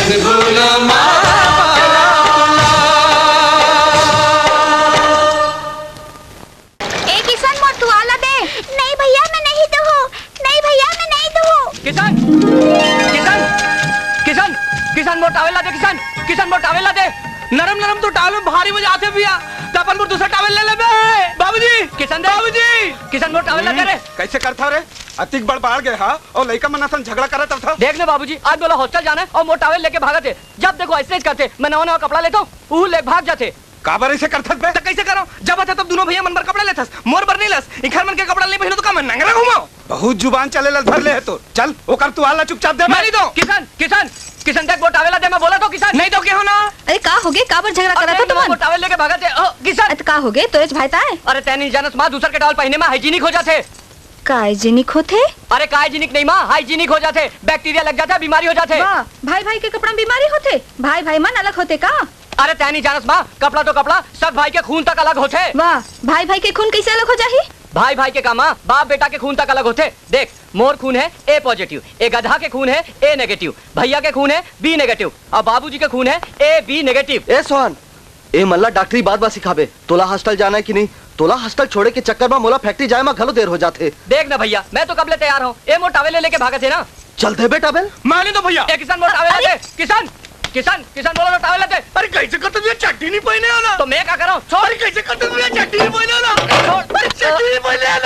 भूलो एक किसान मोटू आला दे। नहीं भैया मैं नहीं दूँ। नहीं भैया मैं नहीं दूँ। किसान किसान किसान किसान मोट टावेला दे। किसान किसान मोट टावेला दे। नरम नरम तो टावल में भारी हो जाते भैया। तपन मोट दूसरा टावल ले ले बे। बाबूजी किसान दे। बाबूजी किसान मोट टावेला दे रे। कैसे करता रे? अतिक बड़ बाढ़ गए हा और लड़का मनासन झगड़ा करत था। देख ले बाबूजी, आज बोला हॉस्टल जाना है और मोट टावल लेके भागा थे। जब देखो ऐसे ही करते। मैं नवा नवा कपड़ा लेता हूँ, वो ले भाग जाते। काबर ऐसे करथत बे? तो कैसे करो? जब आता तब दोनों भैया मन भर कपड़ा लेथस, मोर भर नहीं लस। इखर मन के कपड़ा नहीं पहनो तो का मन नंगरा घुमाओ। बहुत जुबान चले ल धर ले है तो। चल वो कर तू आला चुपचाप दे। मैं नहीं दो। किसान किसान किसान देख मोट टावेला दे। मैं बोला तो किसान नहीं तो क्या होना? अरे का हो गए? काबर झगड़ा करा था तुम? मोट टावल लेके भागा थे। किसान अरे का हो गए? तोरे भाई ताए? अरे तैनी जानस माँ दूसर के टावल पहने में हाइजीनिक हो जाते। का हाइजीनिक होते? अरे का हाइजीनिक नहीं माँ, हाइजीनिक हो जाते। बैक्टीरिया लग जाता है, बीमारी हो जाते। वाह, भाई भाई के कपड़ा में बीमारी होते? भाई भाई मन अलग होते का? अरे तैनी जानस माँ, कपड़ा तो कपड़ा, सब भाई के खून तक अलग होते। वाह, भाई भाई के खून कैसे अलग हो जाही? भाई भाई के कामा बाप बेटा के खून तक अलग होते। देख मोर खून है ए पॉजिटिव, ए गधा के खून है ए नेगेटिव, भैया के खून है बी नेगेटिव और बाबूजी के खून है ए बी नेगेटिव। ए सोहन, ए मल्ला डॉक्टरी बात बा सिखाबे। तोला हॉस्टल जाना है कि नहीं? तोला हॉस्टल छोड़े के चक्कर में मोला फैक्ट्री जाए में घलो देर हो जाते। देख ना भैया, मैं तो कबले तैयार हूँ। ए मोर टावेल लेके भागे थे ना। चल दे बेटा बेल। माने तो भैया। ए किसान मोर टावेल दे। किसान किसान किसान बोला तो टावेल दे। अरे कैसे करते तुझे चट्टी नहीं पहने हो ना? तो मैं क्या कर रहा हूँ? अरे कैसे करते तुझे चट्टी नहीं पहने हो ना? छोड़। चट्टी नहीं पहने हो